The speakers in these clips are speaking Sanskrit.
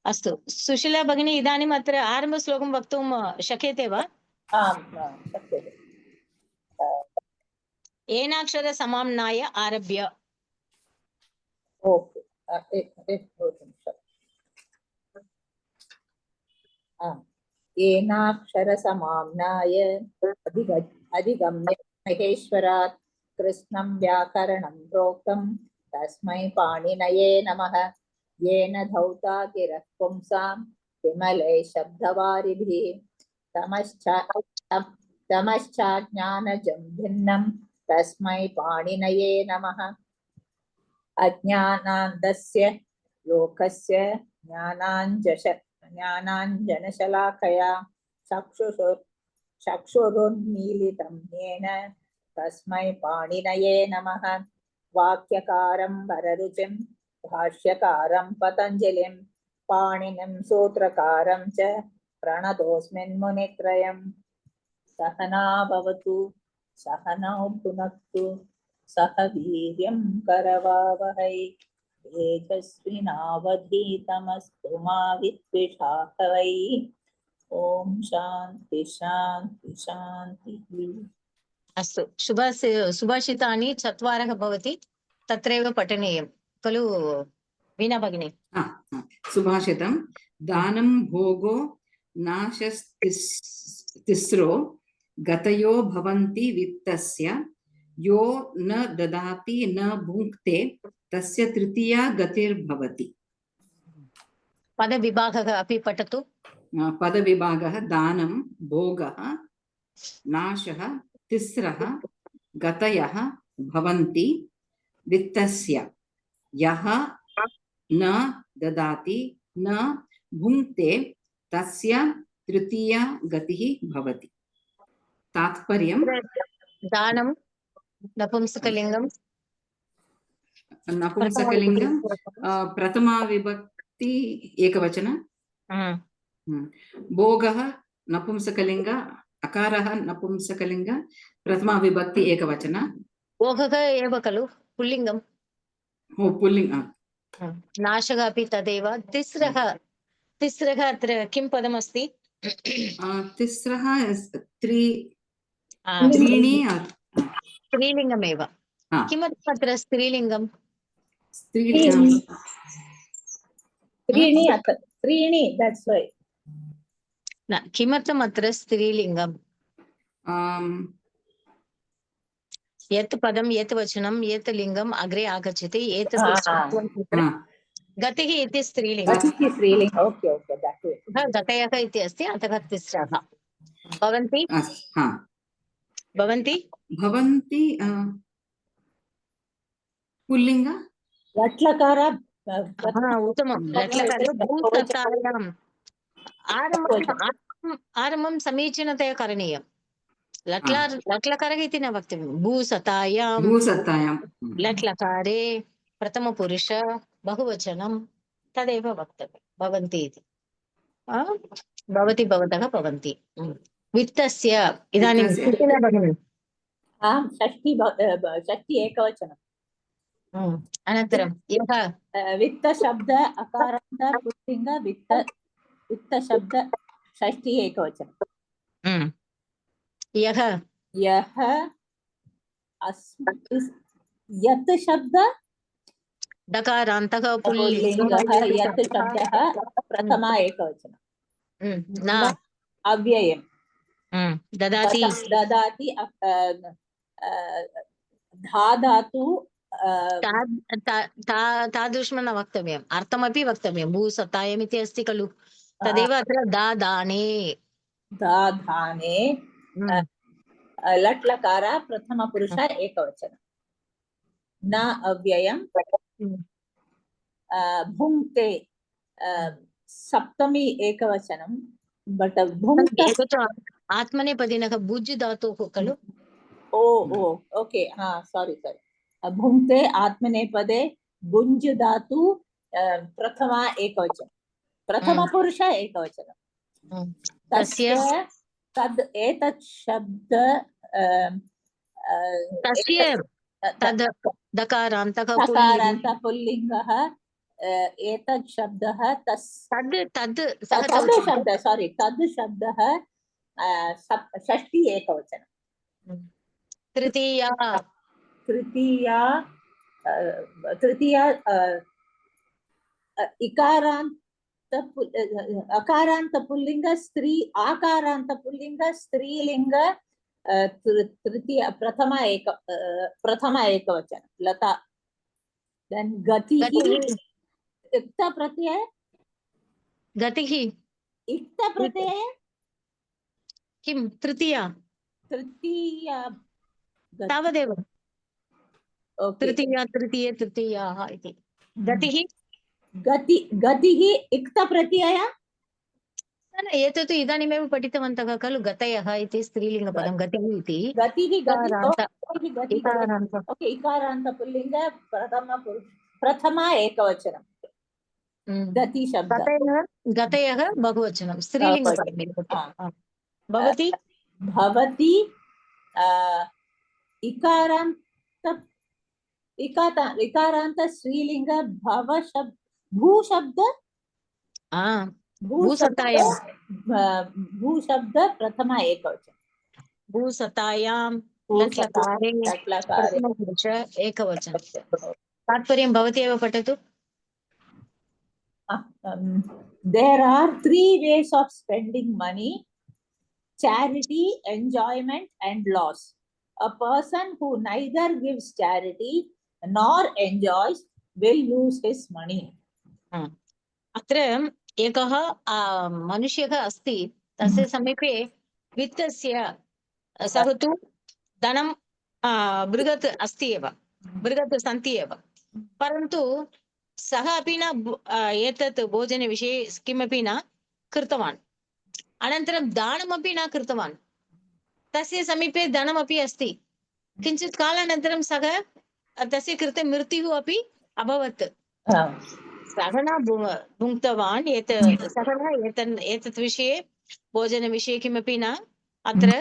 अस्तु सुशीला भगिनी इदानीम् अत्र आरम्भश्लोकं वक्तुं शक्यते वा? आम् शक्यते। एनाक्षरसमाम्नाय आरभ्य। ओके येनाक्षरसमाम्नाय अधिगम्य महेश्वरात् कृष्णं व्याकरणं प्रोक्तं तस्मै पाणिनये नमः। येन धौता गिरः पुंसां विमले शब्दवारिभिः तमश्चाज्ञानजं भिन्नं तस्मै पाणिनये नमः। अज्ञानान्दस्य लोकस्य ज्ञानाञ्जनशलाकया चक्षुरुन्मीलितं येन तस्मै पाणिनये नमः। वाक्यकारं वररुचिं भाष्यकारं पतञ्जलिं पाणिनिं सूत्रकारं च प्रणतोऽस्मिन् मुनित्रयम्। सहना भवतु सहनौ भुनक्तु सह वीर्यं करवावहै तेजस्विनावधीतमस्तु मा विद्विषावहै। ओम शांति शांति शांति। अस्तु सुभाषितानि चत्वारः भवति तत्रैव पठनीयं खलु वीणा भगिनी? सुभाषितं दानं भोगो नाशस्तिस्रो गतयो भवन्ति वित्तस्य यो न ददाति न भुङ्क्ते तस्य तृतीया गतिर्भवति। पदविभागः अपि पठतु। पदविभागः दानं भोगः नाशः तिस्रः गतयः भवन्ति वित्तस्य यः न ददाति न भुङ्क्ते तस्य तृतीया गतिः भवति। तात्पर्यं दानं नपुंसकलिङ्गं प्रथमा विभक्ति एकवचन, भोगः नपुंसकलिङ्ग अकारः नपुंसकलिङ्ग प्रथमा विभक्ति एकवचन। भोगः एव खलु पुल्लिङ्गं? पुल्लिङ्ग। नाशः अपि तदेव। तिस्रः अत्र किं पदमस्ति? तिस्रः त्रीणि स्त्रीलिङ्गमेव। किमर्थम् अत्र स्त्रीलिङ्गं? त्रीणि that's why. न किमर्थम् अत्र स्त्रीलिङ्गं? यत् पदं यत् वचनं यत् लिङ्गम् अग्रे आगच्छति गतिः इति स्त्रीलिङ्गं। गतयः इति अस्ति अतः तिस्रः भवन्ति पुल्लिङ्ग लट्लकार उत्तमं। लट्लकारे भूसतायाम् आरम्भं समीचीनतया करणीयं। लट्लकारः इति न वक्तव्यं। भूसतायां लट्लकारे प्रथमपुरुष बहुवचनं तदेव वक्तव्यं। भवन्ति इति भवति भवतः भवन्ति। वित्तस्य इदानीं षष्ठी एकवचनम्। अनन्तरं यः वित्तशब्द अकारान्त पुल्लिङ्ग वित्तशब्द षष्ठी एकवचनं। यः यत् शब्द दकारान्तः पुल्लिङ्गः यत् शब्दः प्रथमा एकवचनं। अव्ययं ददाति धातु तादृशं न वक्तव्यम्। अर्थमपि वक्तव्यं। भूसतायम् इति अस्ति खलु तदेव अत्र दादाने लट्लकार प्रथमपुरुष एकवचनं। न अव्ययं भुङ्क्ते सप्तमी एकवचनं। बट आत्मनेपदिनः भुज् धातुः खलु। ओके सारी भुङ्क्ते आत्मनेपदे भुञ्ज धातु प्रथमा एकवचनं प्रथमपुरुष एकवचनं। तस्य तद् एतत् शब्द तस्य तद् दकारान्तः पुल्लिङ्गः एतत् शब्दः तस् तद् तद् तद् सहचौचि शब्दः सारी तद् शब्दः षष्ठी एकवचनं तृतीया तृतीया तृतीया अकारान्त पुल्लिंग स्त्री आकारान्त पुल्लिंग स्त्रीलिंग तृतीय प्रथम एकवचन लता देन गतिः गतिः इक्त प्रत्यय गतिः इक्त प्रत्यय किं तृतीया तृतीया तावदेव ओके तृतीया तृतीये तृतीयाः इति गतिः गतिः इक्त प्रत्यय न एतत् इदानीमेव पठितवन्तः खलु गतयः इति स्त्रीलिङ्गपदं गतिः इति गतिः इकारान्त इकारान्त ओके इकारान्त पुल्लिंग प्रथम एकवचनं गति शब्द गतयः बहुवचनं स्त्रीलिङ्गपदम् एतत् भवति भवति इकारान्त स्त्रीलिंग भव शब्द भू शब्द भूसतायां भूशब्द प्रथम एकवचन भूसतायां भूसतारे लट्लकारे प्रथमपुरुष एकवचनं तात्पर्यं भवती एव पठतु there are three ways of spending money: charity, enjoyment, and loss. A person who neither gives charity nor enjoys will lose his money. अत्र एकः मनुष्यः अस्ति तस्य समीपे वित्तस्य सः तु धनं बृहत् अस्ति एव बृहत् सन्ति एव परन्तु सः अपि न एतत् भोजनविषये किमपि न कृतवान् अनन्तरं दानमपि न कृतवान् तस्य समीपे धनमपि अस्ति किञ्चित् कालानन्तरं सः तस्य कृते मृत्युः अपि अभवत् सः न भुङ्क्तवान् सः न एतत् विषये भोजनविषये किमपि न अत्र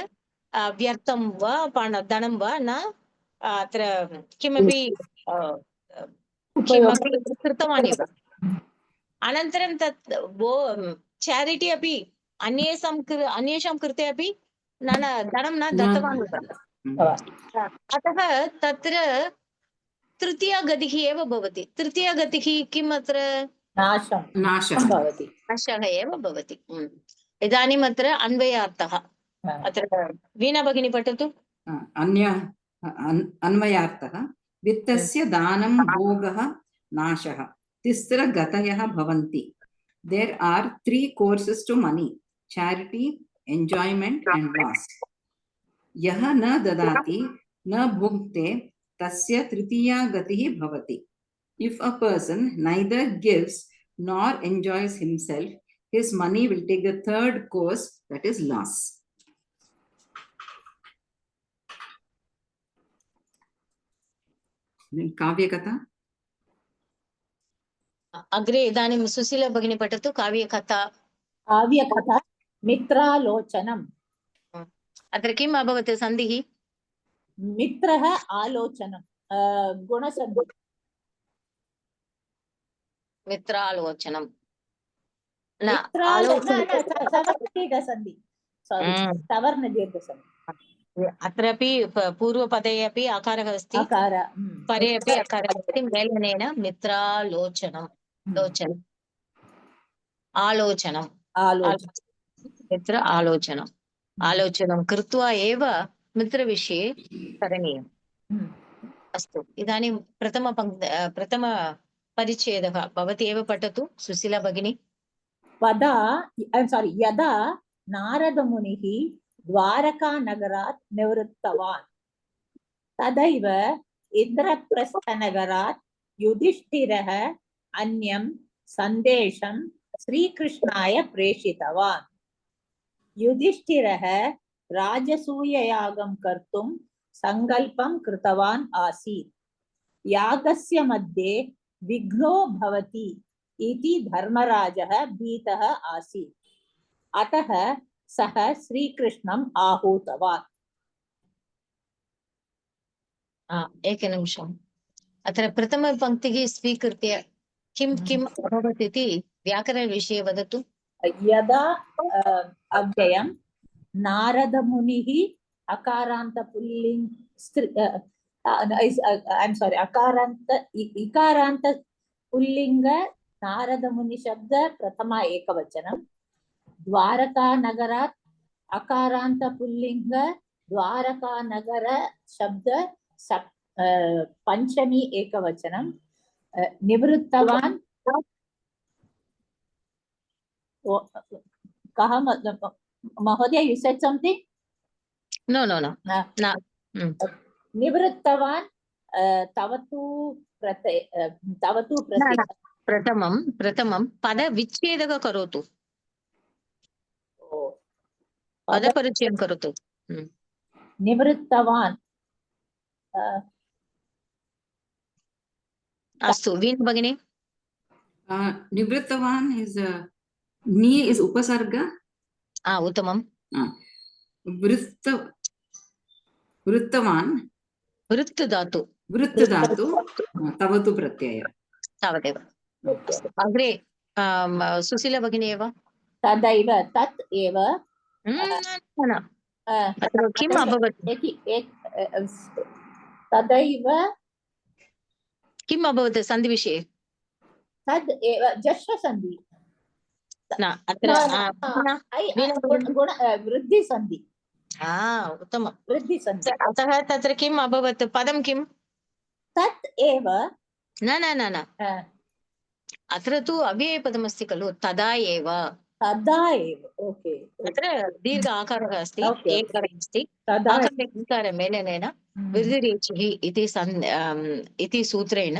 व्यर्थं वा धनं वा न अत्र किमपि किमपि कृतवान् एव अनन्तरं तत् चारिटी अपि अन्येषां कृते अपि धनं न दत्तवान् अतः तत्र तृतीया गतिः एव भवति तृतीया गतिः किम् अत्र नाशः भवति नाशः एव भवति इदानीम् अत्र अन्वयार्थः अत्र वीणा भगिनी पठतु अन्वयार्थः वित्तस्य दानं भोगः नाशः तिस्रगतयः भवन्ति there are three courses to money: charity, enjoyment, and loss. यः न ददाति न भुङ्क्ते तस्य तृतीया गतिः भवति. If a person neither gives nor enjoys himself, his money will take the third course, that is loss. काव्यकथा अग्रे इदानीं सुशीला भगिनी पठतु काव्यकथा मित्रालोचनम् अत्र किम् अभवत् सन्धिः मित्रः आलोचनं गुणसन्धिः मित्रालोचनं अत्रापि पूर्वपदे अपि आकारः अस्ति परे अपि आकारः अस्ति मेलनेन मित्रालोचनं लोचनम् आलोचनं मित्र आलोचनम् आलोचनं कृत्वा एव मित्रविषये करणीयम् अस्तु इदानीं प्रथमपरिच्छेदः भवती एव पठतु सुशीला भगिनी यदा नारदमुनिः द्वारकानगरात् निवृत्तवान् तदैव इन्द्रप्रस्थनगरात् युधिष्ठिरः अन्यं सन्देशं श्रीकृष्णाय प्रेषितवान् युधिष्ठिरः राजसूययागं कर्तुं सङ्कल्पं कृतवान् आसीत् यागस्य मध्ये विघ्नो भवति इति धर्मराजः भीतः आसीत् अतः सः श्रीकृष्णम् आहूतवान् एकनिमिषम् अत्र प्रथमपङ्क्तिः स्वीकृत्य किम् अभवत् इति व्याकरणविषये वदतु। यदा अव्ययं नारदमुनिः अकारान्त पुल्लिङ्ग I'm sorry, इकारान्त पुल्लिङ्ग नारदमुनि शब्द प्रथमा एकवचनं, द्वारका नगरात् अकारान्त पुल्लिङ्ग द्वारका नगर शब्द पंचमी एकवचनं, निवृत्तवान् कः महोदय, you said something? No. निवृत्तवान् तवतु प्रत्यय प्रथमं पदविच्छेदक करोतु, पदपरिचयं करोतु। निवृत्तवान् अस्तु, वीणा भगिनी। निवृत्तवान् is ni is upasarga. उत्तमं। वृत्तवान् वृत्त धातु तवतु प्रत्यय तावदेव। अग्रे सुशीला भगिनी एव। तदैव तत् एव अत्र किम् अभवत्? तदैव किम् अभवत् सन्धिविषये? तद् एव जश्वसन्धि न, अत्र वृद्धिसन्धि। उत्तमं, वृद्धिसन्धि। अतः तत्र किम् अभवत्? पदं किम्? तत् एव। न, अत्र तु अव्ययपदमस्ति खलु, तदा एव। ओके। अत्र दीर्घ आकारः अस्ति, एकारः अस्ति, आकारमेलनेन वृद्धिरेचिः इति सूत्रेण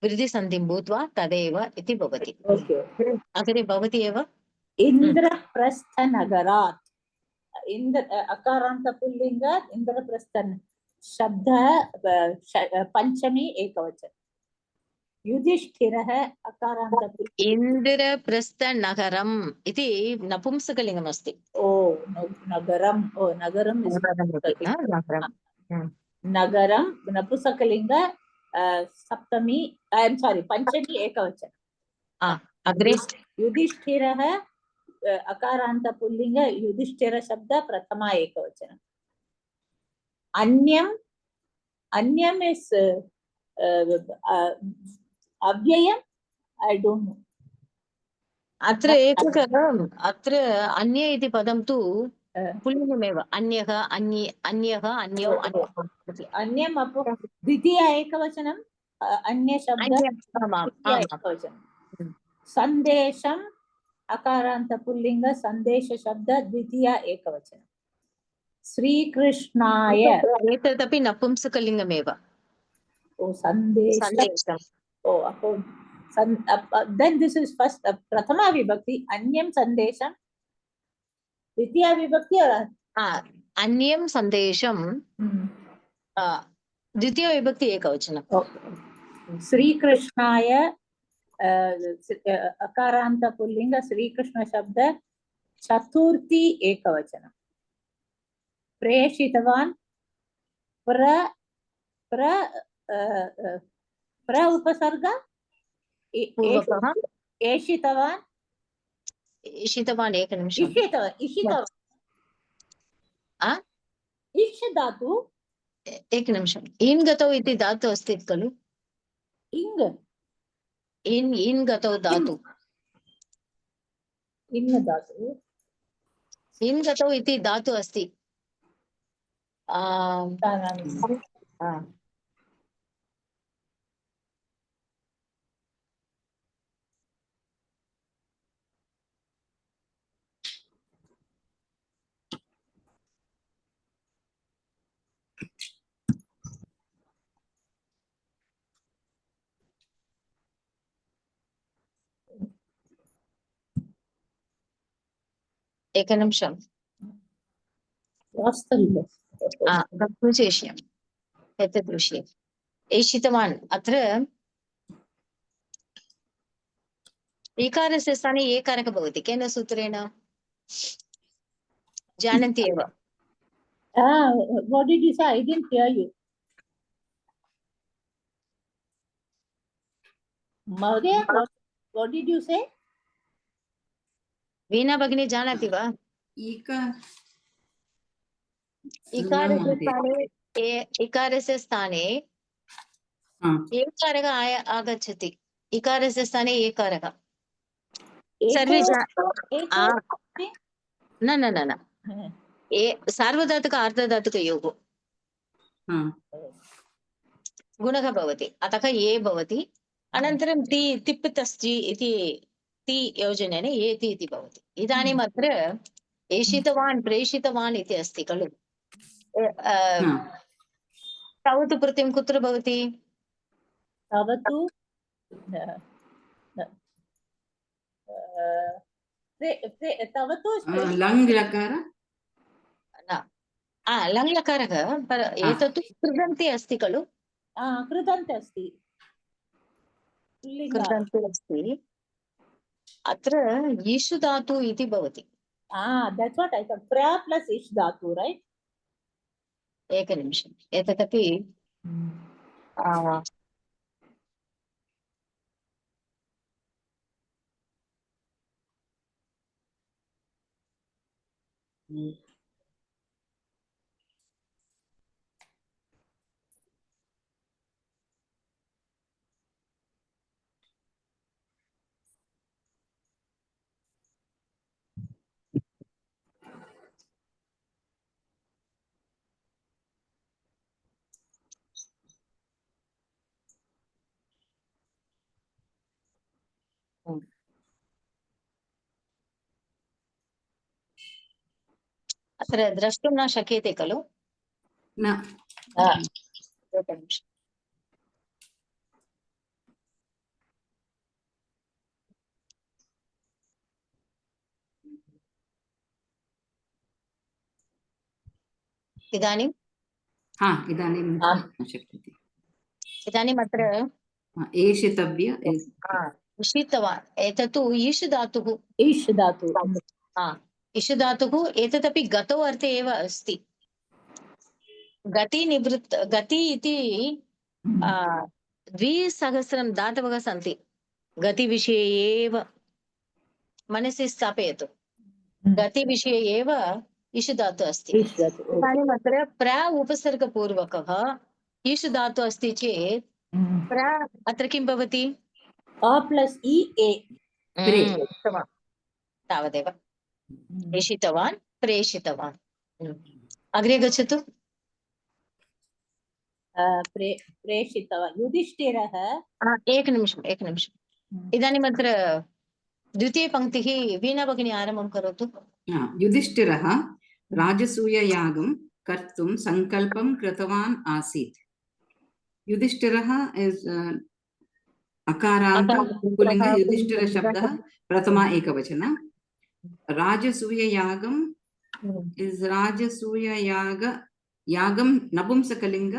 वृद्धिसन्धिं भूत्वा तदेव इति भवति। अग्रे भवति एव। इन्द्रप्रस्थनगरात्, अकारान्त पुल्लिङ्गात् इन्द्रप्रस्थन शब्द पंचमी एकवचन, युधिष्ठिरः अकारान्त इन्द्रप्रस्थनगरम् इति नपुंसकलिङ्गम् अस्ति। नगरं नगरं नपुंसकलिङ्ग सप्तमी पंचमी एकवचन। अग्रे युधिष्ठिरः अकारान्त पुल्लिङ्ग युधिष्ठिर शब्द प्रथमा एकवचन। अन्यम इस् अव्ययम्, I don't know. अत्र अत्र अन्य इति पदं तु पुल्लिङ्गमेव। अन्यः, अन्यौ, अन्यम् द्वितीय एकवचनं, अन्य शब्द एकवचनं। सन्देशम् अकारान्त पुल्लिङ्ग सन्देश शब्द द्वितीय एकवचनं। श्रीकृष्णाय, एतदपि नपुंसकलिङ्गमेव। सन्देशम्। Then this is first प्रथमा विभक्ति, अन्यं सन्देशं, द्वितीया विभक्ति अन्यं सन्देशं द्वितीया विभक्ति एकवचनं। श्रीकृष्णाय अकारान्त पुल्लिङ्ग श्रीकृष्ण शब्द चतुर्थी एकवचनं। प्रेषितवान् प्र उपसर्ग ईशितवान् एकनिमिषम्। इष् धातु एकनिमिषम्। इन् गतौ इति धातु अस्ति खलु। इन् गतौ धातु, इन् गतौ इति धातु अस्ति। एकनिमिषम्। सूचयिष्यामि एतद् विषये। ईशितवान्, अत्र इकारस्य स्थाने एकारः भवति। केन सूत्रेण? जानन्ति एव। What did you say? I didn't hear you. Mahodaya, what did you say? वीणा भगिनी जानाति वा? ईका न इकारस्य महोदय। स्थाने इकारस्य स्थाने हा, एकारः आगच्छति। इकारस्य स्थाने एकारः। सर्वे Eko, आ eko, न न न न सार्वधातुक अर्धधातुकयोः हा, गुणः भवति, अतः ए भवति। अनन्तरं तिप् तस्जि इति ति योजनेन एति इति भवति। इदानीम् अत्र एषितवान् प्रेषितवान् इति अस्ति खलु। हा, तावत् प्रत्ययं कुत्र भवति? Tavatu, Tavatu is लङ् लकार न लङ् लकारः, एतत्तु कृदन्ते अस्ति खलु। कृदन्ते अस्ति, पुल्लिङ्ग। कृदन्ते अस्ति। अत्र ईषु धातु इति भवति। That's what I thought. Pra plus ish dhatu, right? एकनिमिषम्, एतदपि अत्र द्रष्टुं न शक्यते खलु। न एकनिमिषम्। इदानीं हा, इदानीं न शक्यते। इदानीम् अत्र एषितव्य इषितवान्, एतत्तु ईषु धातुः। इष् धातु। इषु धातुः, एतदपि गतौ अर्थे एव अस्ति। गति इति 2000 धातवः सन्ति। गतिविषये एव मनसि स्थापयतु। गतिविषये एव इषु धातु अस्ति। इष् धातु। इदानीम् अत्र प्र उपसर्गपूर्वकः ईषु धातु अस्ति चेत् प्र अत्र किं भवति? अ प्लस् इ ए। उत्तमम्, तावदेव। प्रेषितवान् प्रेषितवान्। अग्रे गच्छतु। प्रेषितवान् युधिष्ठिरः। एकनिमिषम्। इदानीम् अत्र द्वितीयपङ्क्तिः वीणा भगिनी आरम्भं करोतु। युधिष्ठिरः राजसूययागं कर्तुं सङ्कल्पं कृतवान् आसीत्। युधिष्ठिरः इस् अकारान्त पुल्लिङ्ग। युधिष्ठिरशब्दः प्रथमा एकवचन। राजसूययागं इस् राजसूययाग, यागं नपुंसकलिङ्ग,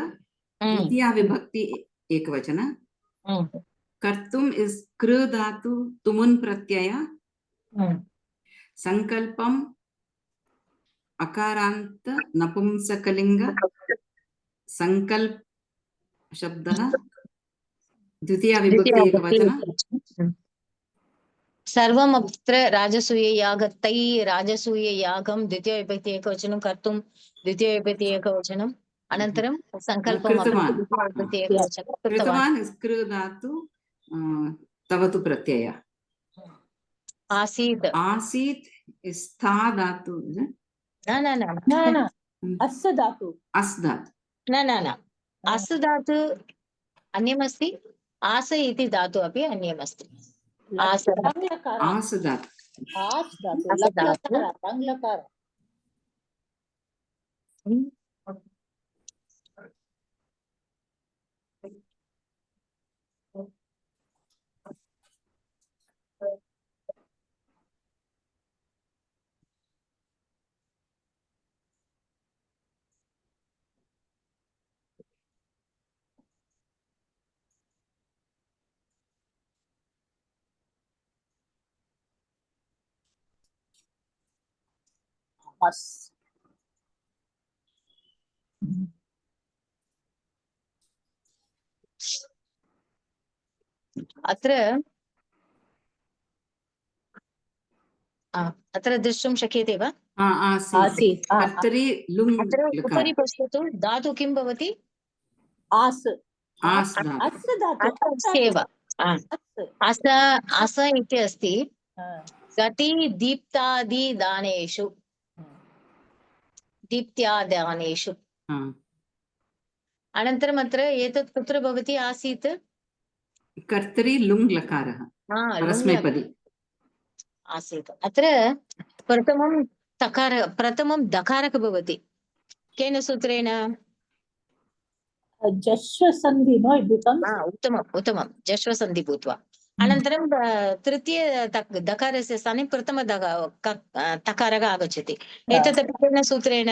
द्वितीया विभक्ति एकवचन। कर्तुम् इस् कृ धातु तुमुन् प्रत्यय। संकल्पम अकारांत नपुंसकलिंग संकल्प शब्दः द्वितीया विभक्ति एकवचन। सर्वम् अत्र राजसूययागतै राजसूययागं द्वितीया विभक्ति एकवचनं कर्तुं द्वितीया विभक्ति एकवचनम् अनन्तरं संकल्पम् अपि द्वितीया विभक्ति एकवचनं कृतवान्। कृ धातु तवतु प्रत्यय। आसीत् आसीत् स्था धातु न न न न अस् धातु। अस् धातु न न न अस् धातु अन्यमस्ति, आस इति धातु अपि अन्यमस्ति। आस आस् धातु आस् धातु आस धातु। लङ्लकार। अस् अत्र अत्र द्रष्टुं शक्यते वा? आसीत् आसीत् कर्तरि लुङ् अत्र लकार उपरि पश्यतु धातु किं भवति? आस् आस् धातु अस् धातु अस्येव अस अस इति अस्ति गति दीप्तादिदानेषु दीप्त्यादानेषु अनन्तरम् अत्र एतत् कुत्र भवति आसीत्? कर्तरि लुङ् लकारः परस्मैपदी आसीत्। अत्र प्रथमं दकारः भवति केन सूत्रेण? जश्व सन्धि नो इट् बिकम्स् उत्तमं जश्वसन्धि भूत्वा अनन्तरं तृतीय दकारस्य स्थाने प्रथम तकारः आगच्छति। एतदपि केन सूत्रेण?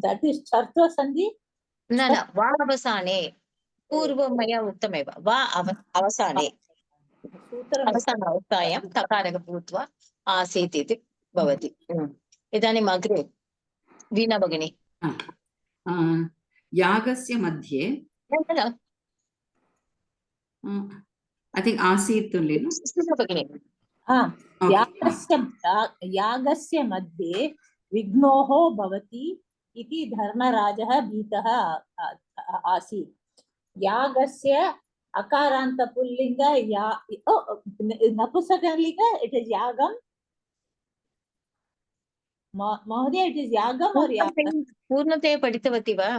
दट् इस् छर्त्व सन्धि न वा अवसाने पूर्वं मया उक्तमेव वा अवसाने अवसान अवस्थायां तकारः भूत्वा आसीत् इति भवति। इदानीम् अग्रे वीणा भगिनी। यागस्य मध्ये I think आसीत् भगिनी यागस्य मध्ये विघ्नोः भवति इति धर्मराजः भीतः आसीत्। यागस्य अकारान्त पुल्लिंग नपुंसकलिंग इट इज यागम महोदय इट इज यागम और पूर्णतया पठितवती वा?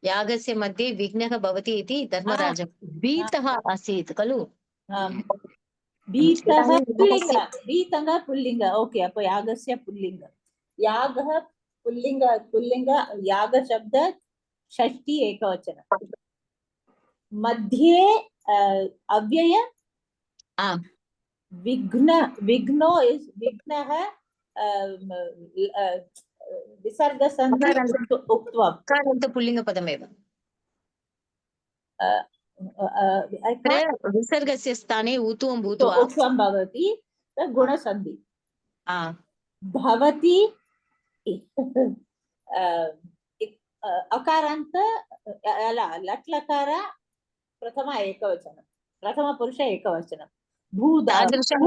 यागस्य मध्ये विघ्नः भवति इति धर्मराजः भीतः आसीत् खलु? भीतः पुल्लिंग ओके अप्प यागस्य पुल्लिंग यागः पुल्लिंग याग शब्द षष्ठी एकवचन मध्ये अव्यय विघ्नो इस् विघ्नः विसर्गसन्धि उक्त्वा पुल्लिङ्गपदमेव विसर्गस्य स्थाने ऊत्वं भूत्वा उक्त्वं भवति गुणसन्धि भवति अकारान्त लट् लकार प्रथम एकवचनं प्रथम पुरुष एकवचनं तादृशं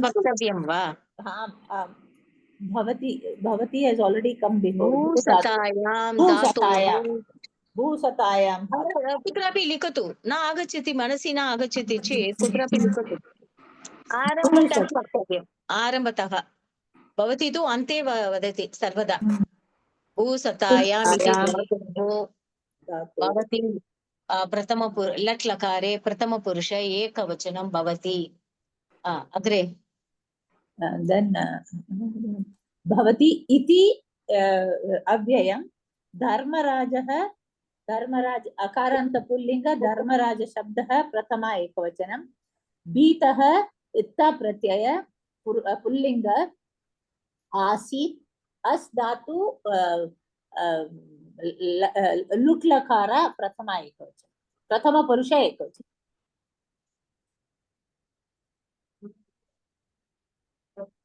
वक्तव्यं वा? भवति has already come before भूसतायां कुत्रापि लिखतु न आगच्छति मनसि न आगच्छति चेत् कुत्रापि लिखतु आरम्भतः वक्तव्यम् आरम्भतः भवती तु अन्ते वदति सर्वदा भूसतायां भवति प्रथम लट् लकारे प्रथम पुरुष एकवचनं भवति अग्रे भवति इति अव्ययं धर्मराज अकारान्त पुल्लिंग धर्मराज शब्दः प्रथम एकवचनं भीतः इत्थ प्रत्यय पुल्लिंग आसीत् अस् धातु लुट् लकार प्रथम एकवचनं प्रथम पुरुष एकवचनं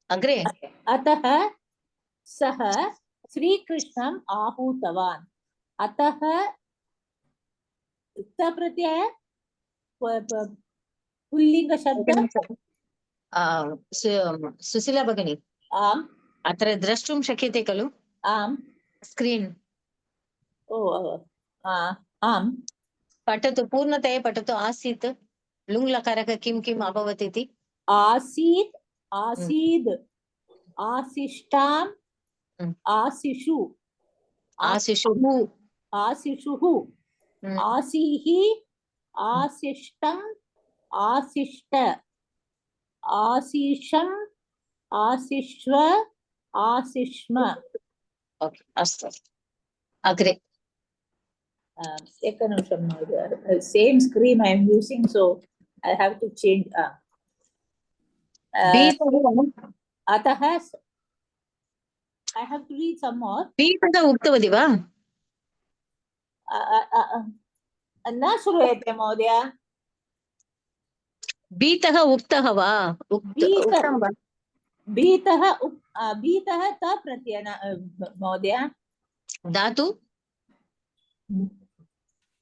अग्रे अतः सः श्रीकृष्णम् आहूतवान् अतः इत्थ प्रत्यय पुल्लिंग शब्द सुशीला भगिनी आम् अत्र द्रष्टुं शक्यते खलु? आम् स्क्रीन् आम् पठतु पूर्णतया पठतु आसीत् लुङ् लकारः किं किम् अभवत् इति आसीत् आसीद् आसिष्टाम् आसिषु आशिषुः आसिषुः आसीः आसिष्टम् आसिष्ट आसिषम् आसिष्व आसिष्म ओके अस्तु अग्रे एकनिमिषं महोदय same screen I am using so I have to change अतः I have to read some more. भीतः उक्तवती वा? न श्रूयते महोदय भीतः उक्तः वा? भीतः त प्रत्यय महोदय धातु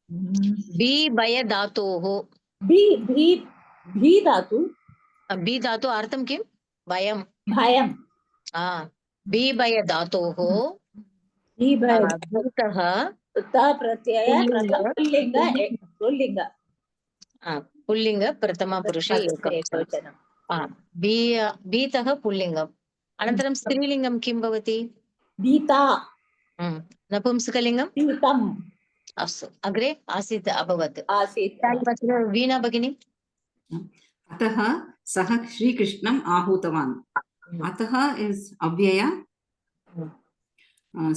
बी भय धातोः भी धातु बी धातु अर्थं किं भयं भयं बी भय धातोः भी भय भूतः ता प्रत्यय पुल्लिंग पुल्लिंग पुल्लिंग प्रथमा पुरुषे एकवचनं भीतः पुल्लिङ्गम् अनन्तरं स्त्रीलिङ्गं किं भवति भीता नपुंसकलिङ्गं भीतम् अस्तु अग्रे आसीत् अभवत् आसीत् वीणा भगिनी अतः सः श्रीकृष्णम् आहूतवान् अतः इस् अव्यय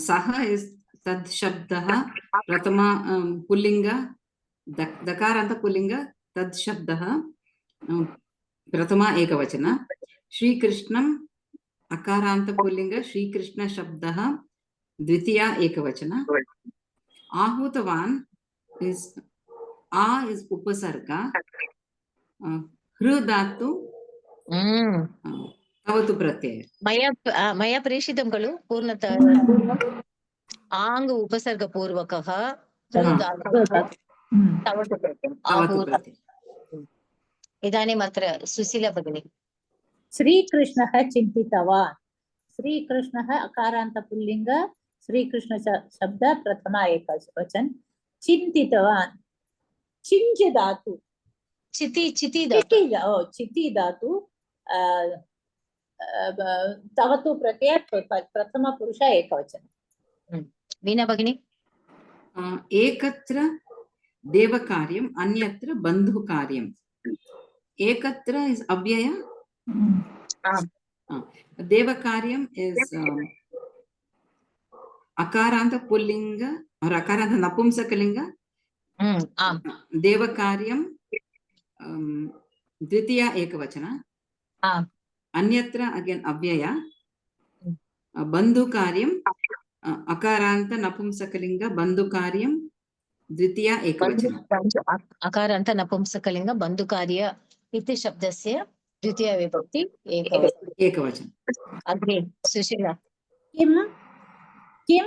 सः इस् तद् शब्दः प्रथमा पुल्लिङ्ग दकारान्त पुल्लिङ्ग तद् शब्दः प्रथमा एकवचन श्रीकृष्णम् अकारान्त पुल्लिङ्ग श्रीकृष्ण शब्दः द्वितीया एकवचन आहूतवान् इस् इस् उपसर्ग हृ धातु तवतु प्रत्यय मया प्रेषितं खलु पूर्णतः आङ् उपसर्गपूर्वकः तवतु प्रत्ययम् इदानीम् अत्र सुशीला भगिनी श्रीकृष्णः चिन्तितवान् श्रीकृष्णः अकारान्त पुल्लिङ्ग श्रीकृष्ण शब्द प्रथमा एकवचन चिन्तितवान् चिञ्च धातु चिति धातु तवतु प्रत्यय प्रथम पुरुष एकवचन वीणा भगिनी एकत्र देवकार्यम् अन्यत्र बन्धुकार्यम् एकत्र इस् अव्यय देवकार्यम् इस् अकारान्त पुल्लिङ्ग और अकारान्त नपुंसकलिङ्ग देवकार्यं द्वितीया एकवचन अन्यत्र अगेन् अव्यय बन्धुकार्यम् अकारान्त नपुंसकलिङ्ग बन्धुकार्यं द्वितीया एकवचन अकारान्त नपुंसकलिङ्ग बन्धुकार्य इति शब्दस्य द्वितीया विभक्ति एकवचन अग्रे सुशीला किं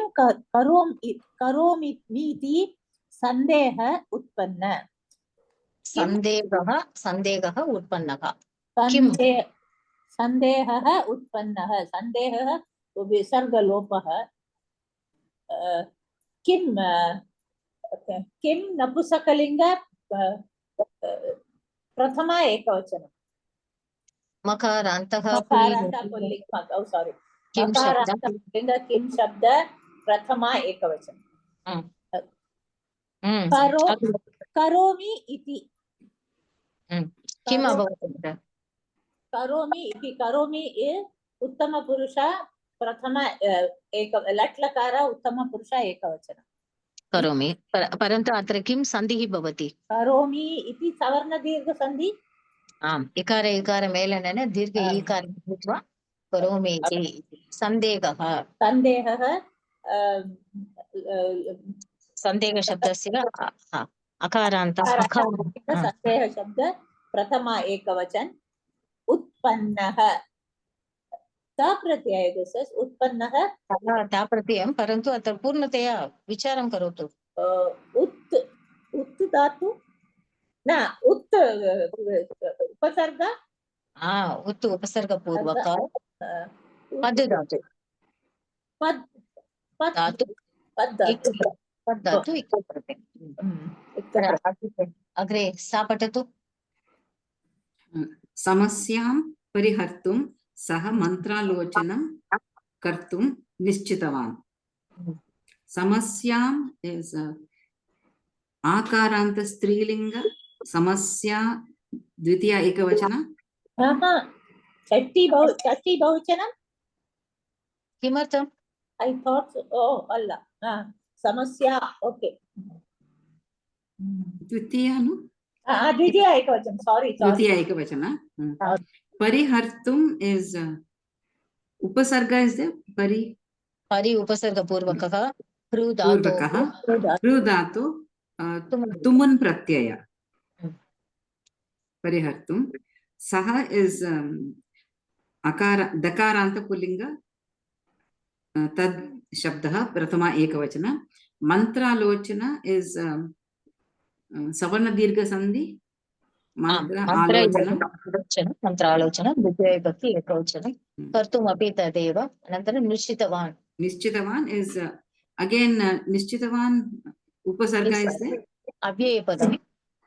करोमि इति सन्देहः उत्पन्न सन्देहः उत्पन्नः सन्देहः उत्पन्नः सन्देहः विसर्गलोपः किं नपुंसकलिङ्ग प्रथमा एकवचनं मकारान्तः पुल्लिङ्ग किं शब्द प्रथमा एकवचनं करोमि इति किम् अभवत् करोमि इति करोमि उत्तम पुरुष प्रथम एक लट् लकार उत्तम पुरुष एकवचन करोमि परन्तु अत्र किं सन्धिः भवति करोमि इति सवर्ण दीर्घ सन्धि आम् इकार इकार मेलनेन दीर्घ ईकारं भूत्वा करोमि इति सन्देहशब्दस्य अकारान्तः सन्देह शब्द प्रथमा एकवचन उत्पन्नः उत्पन्नः प्रत्ययं परन्तु अत्र पूर्णतया विचारं करोतु उत् धातु न उत् उपसर्ग उत् उपसर्गपूर्वक पद धातु धातु इको प्रत्ययम् अग्रे सा पठतु समस्यां परिहर्तुं सः मन्त्रालोचनं कर्तुं निश्चितवान् समस्याम् इस् आकारान्त स्त्रीलिङ्ग समस्या द्वितीया एकवचन षष्ठी बहुवचनं किमर्थम् I thought अल्ल समस्या ओके द्वितीया एकवचन सॉरी द्वितीया एकवचन परिहर्तुं इस् उपसर्ग इस् परि उपसर्गपूर्वकः हृ धातु तुमुन् प्रत्यय परिहर्तुं सः इस् दकारान्त पुल्लिङ्ग तद् शब्दः प्रथमा एकवचन मन्त्रालोचन इस् सवर्णदीर्घसन्धि मंत्र मंत्र आलोचनम् मंत्रालोचनं द्वितीयविभक्ति एकवचनं कर्तुमपि तदेव अनन्तरं निश्चितवान् निश्चितवान् is again निश्चितवान् उपसर्ग is there अव्ययपदं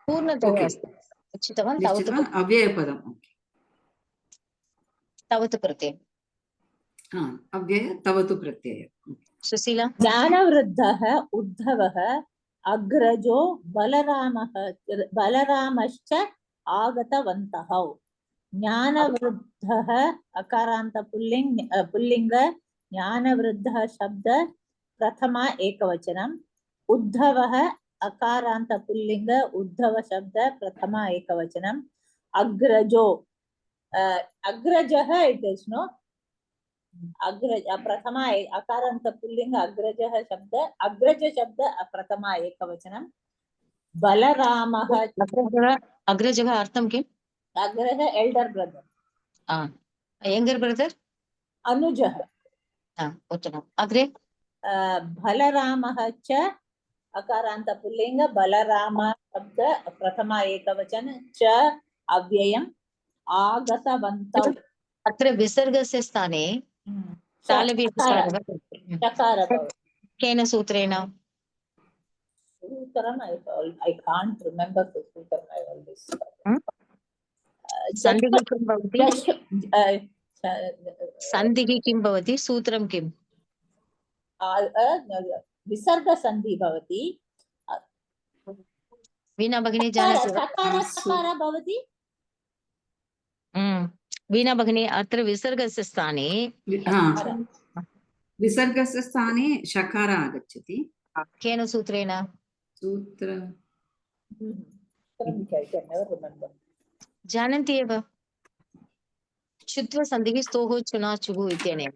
पूर्णतया Okay. अस्ति निश्चितवान् निश्चितवान् अव्ययपदम् तावत् प्रत्ययः अव्यय तवतु प्रत्यय सुशीला ज्ञानवृद्धः उद्धवः अग्रजो बलरामश्च आगतवन्तः ज्ञानवृद्धः अकारान्त पुल्लिंग ज्ञानवृद्धः शब्द प्रथमा एकवचनम् उद्धवः अकारान्त पुल्लिंग उद्धव शब्द प्रथमा एकवचनम् अग्रजो अग्रजः इट इज नो अग्रज प्रथमा अकारान्त पुल्लिंग अग्रजः शब्द अग्रज शब्द प्रथमा एकवचनम् बलरामः अग्रजः अर्थं किम् अग्रज एल्डर ब्रदर यंगर ब्रदर अनुजः उत्तमम् अग्रे बलरामः च अकारान्त पुल्लिंग बलराम शब्द प्रथमा एकवचन च अव्ययम् आगतवन्तौ अत्र विसर्गस्य स्थाने चकार केन सूत्रेण सूत्रम् I can't remember the सूत्रम् I always सन्धिः किं भवति सन्धिः किं भवति सूत्रं किम् विसर्ग सन्धि भवति वीणा भगिनी जानाति सकार भवति वीणा भगिनी अत्र विसर्गस्य स्थाने विसर्गस्य स्थाने शकार आगच्छति केन सूत्रेण सूत्र जानन्ति एव शुत्व सन्धिः स्तोः चुना चुः इत्यनेन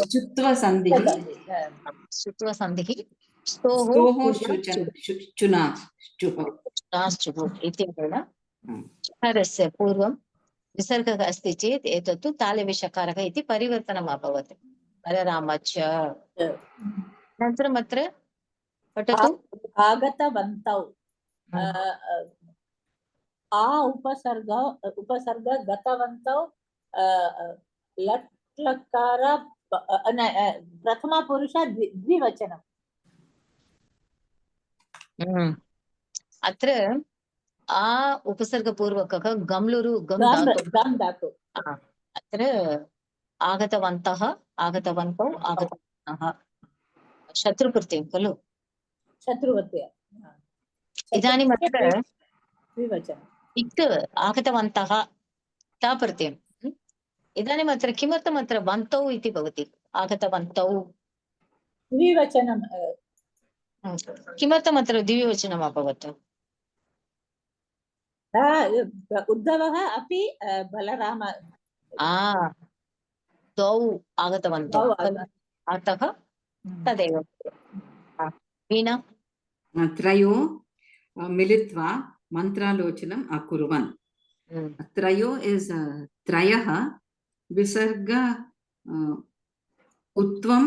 चुत्व सन्धिः शुत्व सन्धिः स्तोः चुना चुः इत्यनेन चकारस्य पूर्वं विसर्गः अस्ति चेत् एतत्तु तालव्यषकारः इति परिवर्तनम् अभवत् बलरामश्च अनन्तरम् अत्र पठतु आगतवन्तौ उपसर्ग गतवन्तौ लट् लकार प्रथमा पुरुष द्विवचनम् अत्र आ उपसर्गपूर्वकः गम्लुरु गम् धातु अत्र आगतवन्तः आगतवन्तौ आगतवन्तः शत्रुप्रत्ययं खलु शत्रुप्रत्यय इदानीम् अत्र द्विवचनम् इत् आगतवन्तः ता प्रत्ययम् इदानीम् अत्र किमर्थम् अत्र वन्तौ इति भवति आगतवन्तौ द्विवचनं किमर्थम् अत्र द्विवचनम् अभवत् उद्धवः अपि बलराम द्वौ आगतवन्तौ अतः तदेव वीणा त्रयो मिलित्वा मन्त्रालोचनम् अकुर्वन् त्रयो इस् त्रयः विसर्ग उत्वं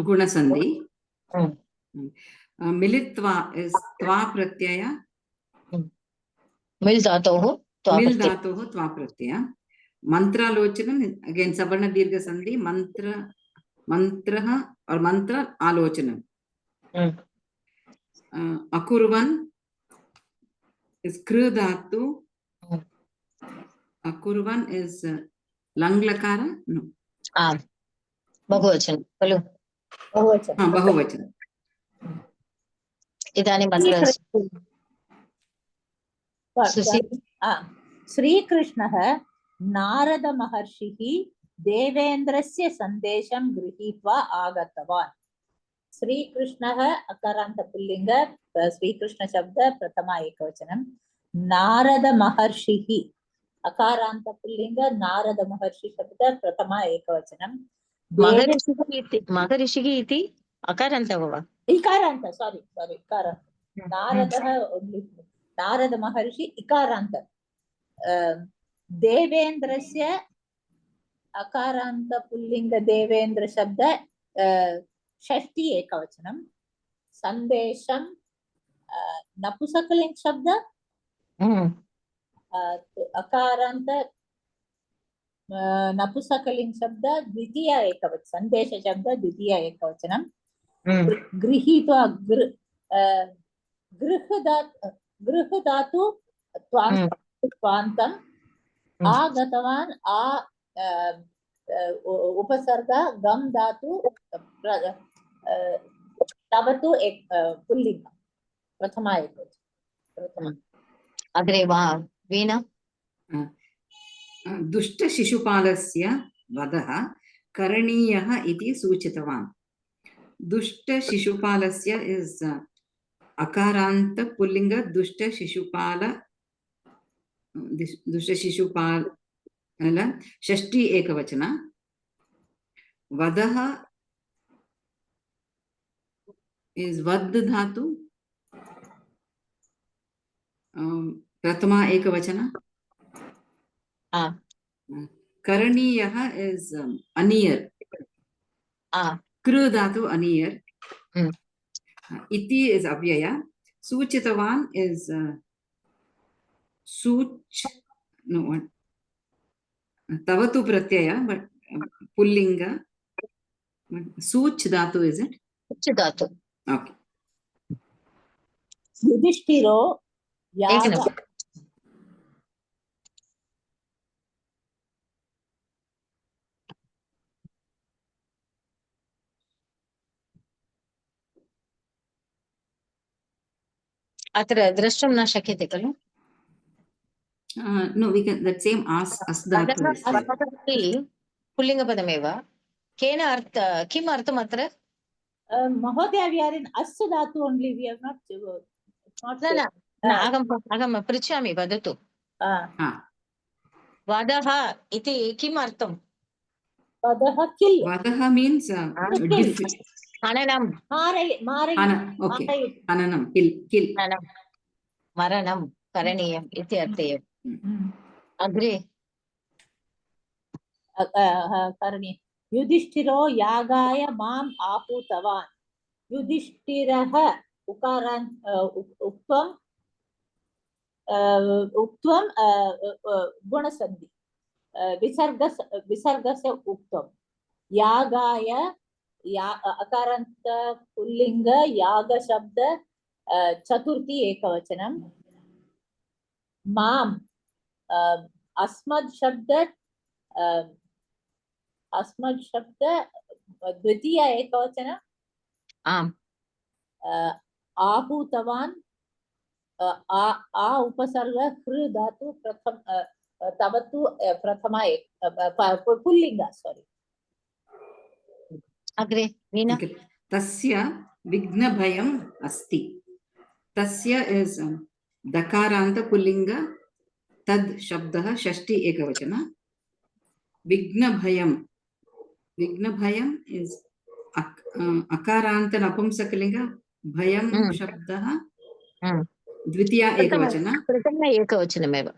गुणसन्धि मिलित्वा इस् त्वा प्रत्यय मिल् धातोः त्वा प्रत्यय मन्त्रालोचनम् अगेन सवर्ण दीर्घ संधि मंत्रः और मंत्र आलोचनम् अकुर्वन् इस् कृ धातु अकुर्वन् इस् लङ् लकार बहुवचनं खलु बहुवचनम् इदानीम् श्रीकृष्णः नारद महर्षिः देवेन्द्रस्य सन्देशं गृहीत्वा आगतवान् श्रीकृष्णः अकारान्त पुल्लिंग श्रीकृष्ण शब्द प्रथमा एकवचनं नारद महर्षिः अकारान्त पुल्लिंग नारद महर्षि शब्द प्रथमा एकवचनं महर्षिः इति अकारान्त वा इकारान्त सॉरी इकारान्त नारदः नारद महर्षि इकारान्त देवेन्द्रस्य अकारान्त पुल्लिंग देवेन्द्र शब्द षष्ठी एकवचनं सन्देशं नपुंसकलिंग शब्द अकारांत नपुंसकलिंग शब्द द्वितीय एकवचन संदेश शब्द द्वितीय एकवचनम गृहीत्वा गृहधातु त्वान्तम् आगतवान् उपसर्ग गम धातु तवतु एक पुल्लिंग प्रथमा एकवचन अग्रे वा वीणा दुष्ट शिशुपालस्य वधः करणीयः इति सूचितवान् दुष्ट शिशुपालस्य इज अकारांत पुल्लिंग दुष्ट शिशुपाल षष्ठी एकवचन वधः is वद धातु प्रथमा एकवचन करणीयः is अनियर कृ धातु अनियर इति is अव्यय सूचितवान् is सूच no what तवतु Pratyaya but pulling सूच धातु is it सूच धातु okay युधिष्ठिरो याग अत्र द्रष्टुं न शक्यते खलु no we can that same as dhatu is there. पुल्लिङ्गपदमेव केन अर्थ किम् अर्थम् अत्र महोदय we are in as dhatu only we have not न अहं पृच्छामि वदतु वधः इति किम् अर्थं वधः किल वधः means हननं okay हननं kill मरणं करणीयम् इति अर्थे अग्रे करणीय युधिष्ठिरो यागाय माम् आहूतवान् युधिष्ठिरः उकारान्त उक्त्वं गुणसन्धि विसर्गस्य उक्त्वं यागाय अकारान्त पुल्लिंग याग शब्द चतुर्थी एकवचनम माम अस्मद् शब्द द्वितीय एकवचन आम् आहूतवान् आ उपसर्ग हृ धातु प्रथम तवतु प्रथमा पुल्लिंग सॉरी अग्रे वीणा तस्य विघ्नभयम् अस्ति तस्य is दकारान्त पुल्लिंग तद् शब्दः षष्ठी एकवचन विघ्नभयम् is अकारान्त नपुंसकलिंग भयं शब्दः द्वितीय एकवचन प्रथम एकवचनमेव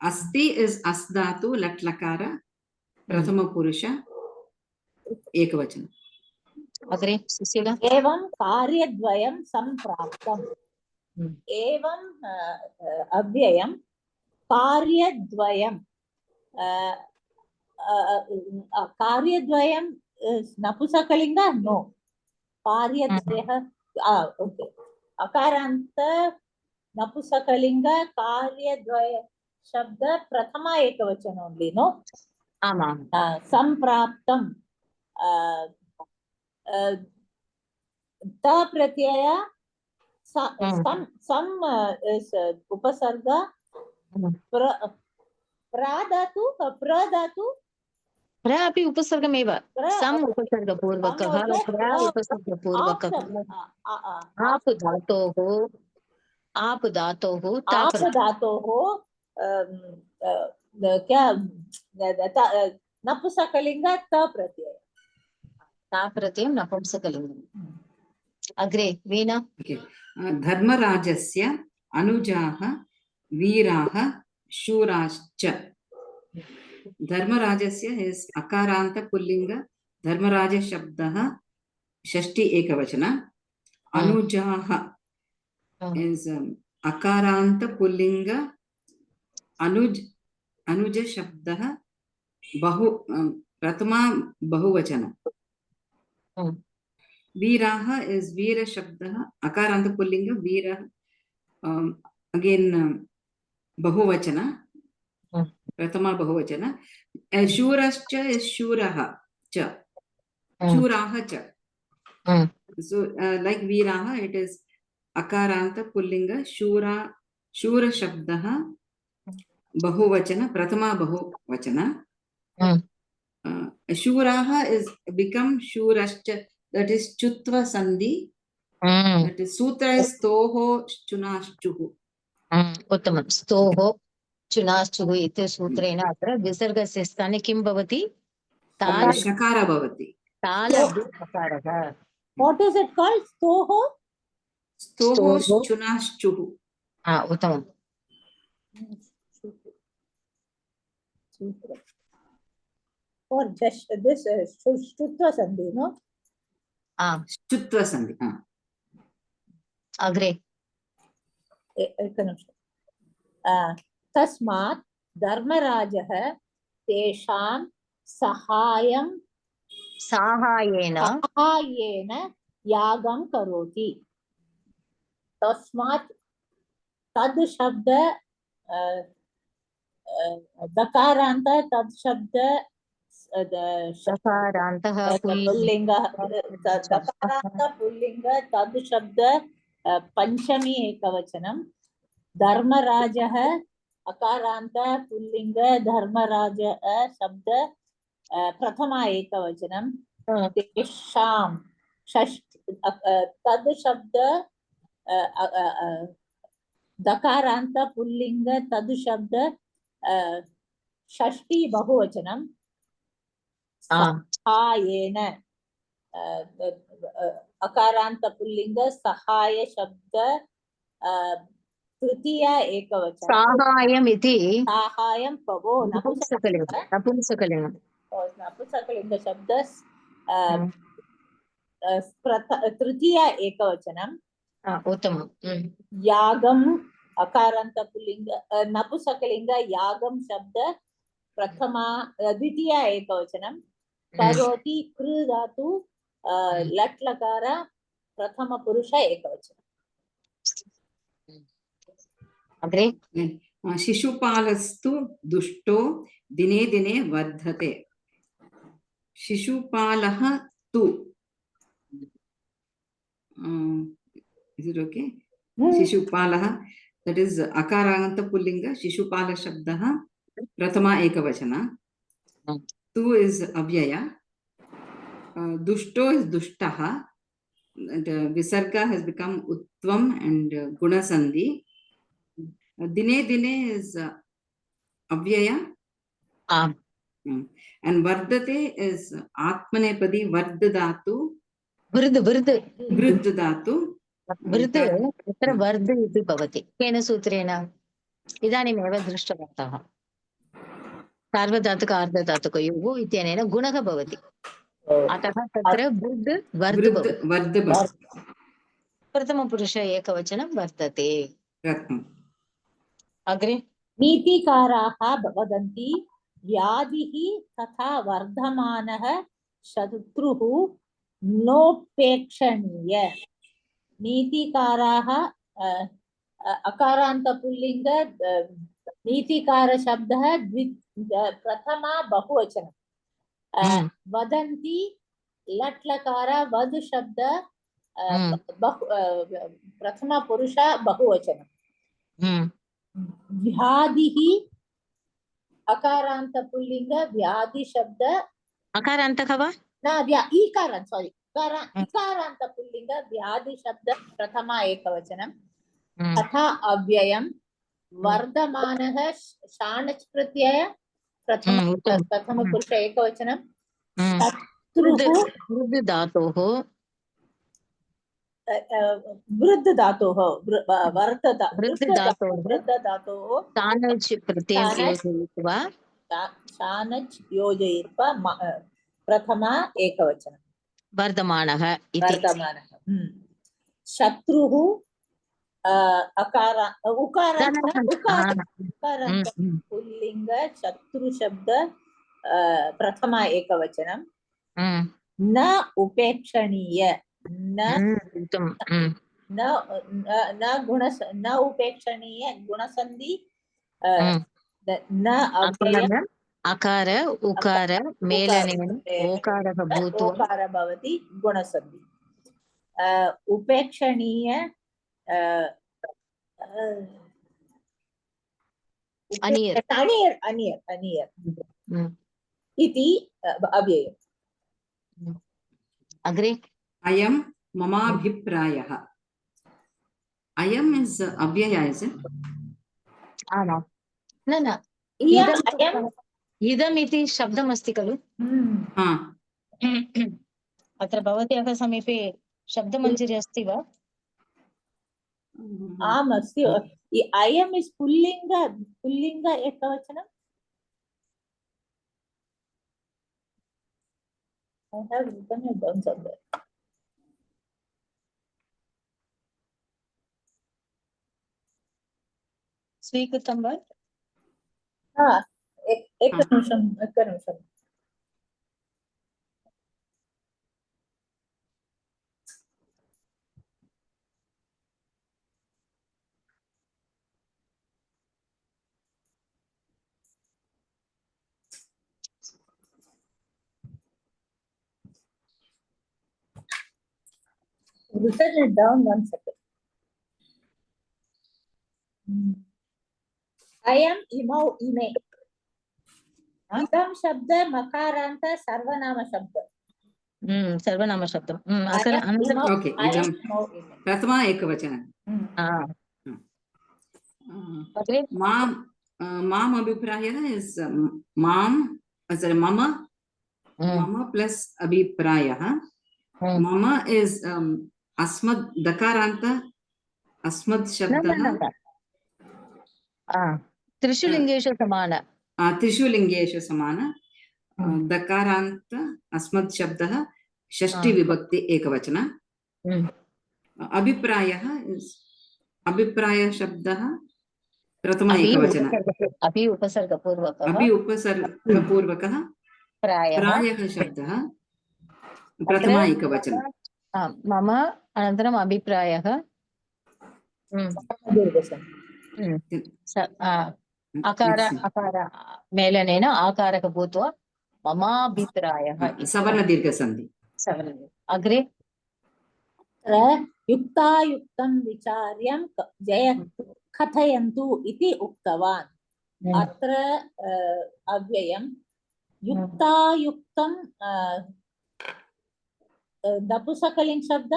अस्ति is अस् धातु लट् लकार प्रथम पुरुष एकवचन अग्रे सुशीला एवं कार्यद्वयं सम्प्राप्तम् एवं अव्ययं कार्यद्वयं कार्यद्वयं नपुंसकलिंग नो कार्यद्वयः ओके अकारान्त नपुंसकलिंग कार्यद्वय शब्द प्रथमा एकवचन ओन्ली नो आमां सम्प्राप्तं त प्रत्यय सम उपसर्ग प्राधातु प्रधातु प्र अपि उपसर्गमेव सम् उपसर्गपूर्वकः प्र उपसर्गपूर्वकः आप धातोः क्या नपुंसकलिंग त प्रत्यय नपुंसकलिङ्गम् अग्रे वीणा धर्मराजस्य अनुजाः वीराः शूराश्च धर्मराजस्य is अकारान्त पुल्लिंग धर्मराज शब्दः षष्ठी एकवचन Anujaha is akaranta pullinga anuja shabdah bahu pratama bahuvachana. Veeraha is veera shabdah akaranta pullinga veera again bahuvachana. Pratama bahuvachana. Shurascha is shuraha cha. Shuraha cha. So like Veeraha, it is akaranta pullinga shura shabdaha bahuvachana pratama bahuvachana. Shuraha is become shurascha, that is chutva sandhi. That is sutra is stoho chunashchuhu. उत्तमं स्तोः चुनाश्चुः इति सूत्रेण अत्र विसर्गस्य स्थाने किं भवति Shakara bhavati. तालव्यकारः. What is it called? Stoho? Stoho chunashchuhu. उत्तमं. Or just this Shutva Sandhi, no? Chutva sandhi. अग्रे. तस्मात् धर्मराजः तेषां साहाय्येन यागं करोति. तस्मात् तद् शब्द दकारान्त तद् शब्द दकारान्तः पुल्लिंग दकारान्त पुल्लिंग तद् शब्द पंचमी एकवचनम. धर्मराजः अकारान्त पुल्लिंग धर्मराज शब्द प्रथमा एकवचनम. तेषां तद् शब्द दकारान्त पुल्लिंग तद् शब्द षष्ठी बहुवचनम. सहायेन अकारान्त पुल्लिंग सहाय शब्द तृतीय एकवचन. साहाय्यम् इति साहाय्यं पवो नपुंसकलिङ्गं नपुंसकलिङ्ग शब्द तृतीय एकवचनम. उत्तमं. यागम अकारान्त पुल्लिंग नपुंसकलिंग यागम शब्द प्रथमा द्वितीय एकवचनम. करोति कृ धातु लट् लकार प्रथम पुरुष एकवचन. अग्रे. शिशुपालस्तु दुष्टो दिने दिने वर्धते. शिशुपालः तु is it okay? Shishupalaha, that is akaranta pullinga. Shishupala shabdah prathama ekavachana. Tu is avyaya. Dushto is dushtaha. Visarga has become utvam and guna sandhi. Dine dine is avyaya. And vardate is atmanepadi vardadatu. Vruddhadatu. वृद्ध तत्र वर्ध इति भवति. केन सूत्रेण? इदानीमेव दृष्टवन्तः. सार्वधातुक अर्धधातुकयोः इत्यनेन गुणः भवति. अतः तत्र वृद्ध वर्ध भवति. प्रथमपुरुष एकवचनं वर्तते. अग्रे. नीतिकाराः वदन्ति व्याधिः तथा वर्धमानः शत्रुः नोपेक्षणीय. नीतिकाराः अकारान्त पुल्लिंग नीतिकार शब्दः प्रथमा बहुवचनं. वदन्ति लट् लकार वद शब्द प्रथमा पुरुष बहुवचनं. व्याधिः अकारान्त पुल्लिंग व्याधि शब्द अकारान्तः वा न ईकारान्त सॉरी इकारान्त पुल्लिंग व्याधि शब्द प्रथमा एकवचनं. तथा अव्ययं वर्धमानः शानच् प्रत्यय प्रथम पुरुष एकवचनं. वृद्ध धातोः वृद्ध धातोः शानच् प्रत्ययं योजयित्वा शानच् योजयित्वा प्रथमा एकवचनं वर्धमानः इति. शत्रुः अकार उकारान्त उकारान्त पुल्लिंग शत्रु शब्द प्रथमा एकवचनम न उपेक्षणीय न न गुण न उपेक्षणीय गुणसंधि न अव्यय अकार उकार मेलनेन ओकारः भूत्वा ओकार भवति गुणसंधि उपेक्षणीय अनियर् अनियर् अनियर् अनियर् इति अव्ययम् अग्रे अयं ममाभिप्रायः अयम् इस् अव्यय इस् इट् आमां न न इदम् इति शब्दमस्ति खलु अत्र भवत्याः समीपे शब्दमञ्जरी अस्ति वा आम् अस्ति अयम् इस् पुल्लिंग एकवचनम् I have written it down somewhere. स्वीकृतं वा एकनिमिषम् written it down 1 second. I am imau ime. इदं शब्द मकारान्त सर्वनाम शब्द सर्वनाम शब्दम् ओके इदं प्रथमा एकवचनं माम् अभिप्रायः इस् माम् मम मम प्लस् अभिप्रायः मम इस् अस्मद् दकारान्त अस्मद् शब्दः त्रिषु लिङ्गेषु समान त्रिषु लिङ्गेषु समान दकारान्त अस्मद् शब्दः षष्ठी विभक्ति एकवचन अभिप्रायः अभिप्राय शब्दः प्रथम एकवचन अभि उपसर्गपूर्वकः प्रायः शब्दः प्रथम एकवचन मम अनन्तरम् अभिप्रायः अकार अकार मेलनेन आकारः भूत्वा ममाभिप्रायः सवर्णदीर्घसन्धि अग्रे युक्तायुक्तं विचार्यं कथयन्तु इति उक्तवान् अत्र अव्ययं युक्तायुक्तं नपुंसकलिङ्ग शब्द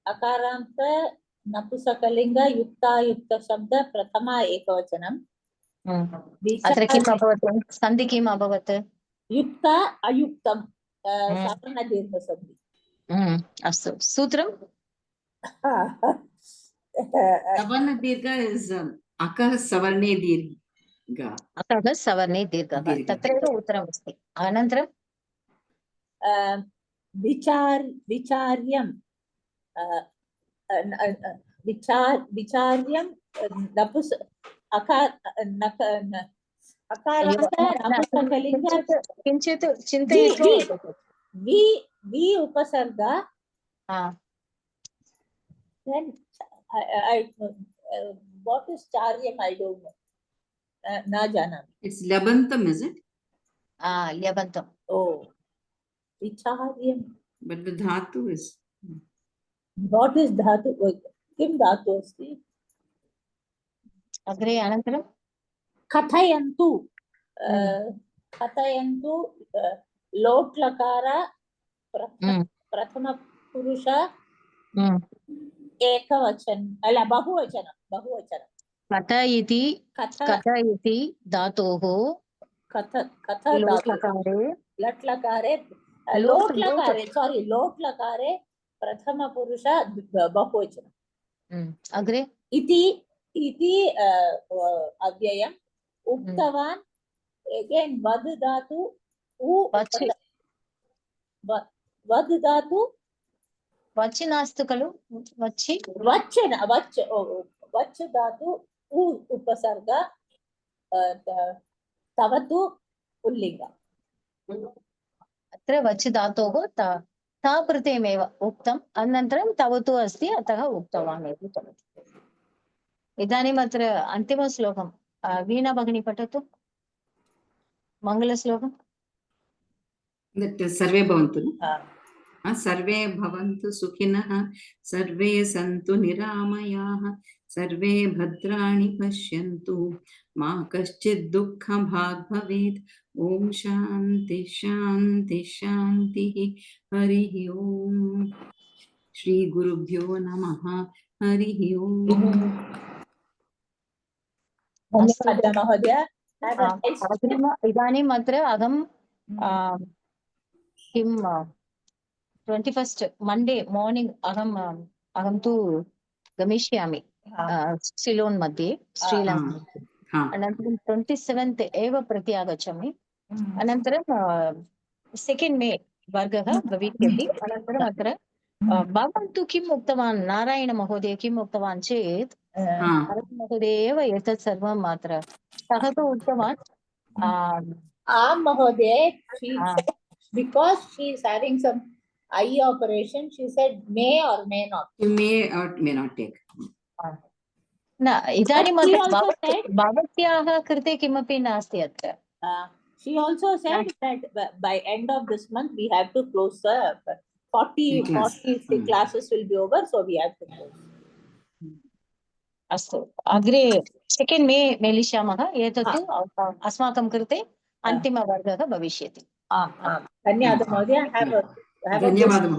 अकारान्त नपुंसकलिङ्ग युक्तायुक्त शब्द प्रथमा एकवचनं अत्र किम् अभवत् सन्धि किम् अभवत् युक्त अयुक्तं सवर्णदीर्घसन्धि अस्तु सूत्रं सवर्णदीर्घ इस् अकः सवर्णे दीर्घ अकः सवर्णे दीर्घः तत्रैव उत्तरमस्ति अनन्तरं विचार्यं विचार्यं नपुंस किञ्चित् चिन्तयित्वा वि उपसर्ग then what is charyam I don't know na janami it's labantam is it labantam oh vicharyam but the dhatu is what is dhatu kim dhatu asti agre anantaram kathayantu kathayantu lot lakara prathama purusha एकवचन अल बहुवचन कथ इति धातोः लट्लकारे लोट्लकारे प्रथम पुरुष बहुवचन अग्रे इति अव्ययम् उक्तवान् अगेन वद् धातु वद् धातु वच् नास्ति खलु वच् वच् धातु उ उपसर्ग तवतु पुल्लिङ्ग अत्र वच् धातोः ता प्रत्ययमेव उक्तम् अनन्तरं तवतु अस्ति अतः उक्तवान् इति भवति। इदानीम् अत्र अन्तिमश्लोकं वीणा भगिनी पठतु मङ्गलश्लोकम्। सर्वे भवन्तु सर्वे भवन्तु सुखिनः सर्वे सन्तु निरामयाः सर्वे भद्राणि पश्यन्तु मा कश्चित् दुःखभाग् भवेत्। ॐ शान्ति शान्ति शान्तिः। हरिः ॐ श्री गुरुभ्यो नमः। हरिः ॐ। धन्यवादः महोदय। इदानीम् अत्र अहं किं 21st Monday morning अहं तु गमिष्यामि सिलोन् मध्ये श्रीलङ्का। अनन्तरं 27th एव प्रति आगच्छामि। अनन्तरं 2nd May वर्गः भविष्यति। अनन्तरम् अत्र भवान् तु किम् उक्तवान् नारायणमहोदय किम् उक्तवान् चेत् महोदय एव एतत् सर्वम् अत्र सः तु उक्तवान् आं महोदय because she is having some eye operation she said may or may not take न इदानीम् भवत्याः कृते किमपि नास्ति अत्र। she also said that by end of this month we have to close the 40 classes will be over so we have to close. अस्तु अग्रे 2nd May मेलिष्यामः। एतत् अस्माकं कृते अन्तिमवर्गः भविष्यति। धन्यवादः महोदय। धन्यवादः।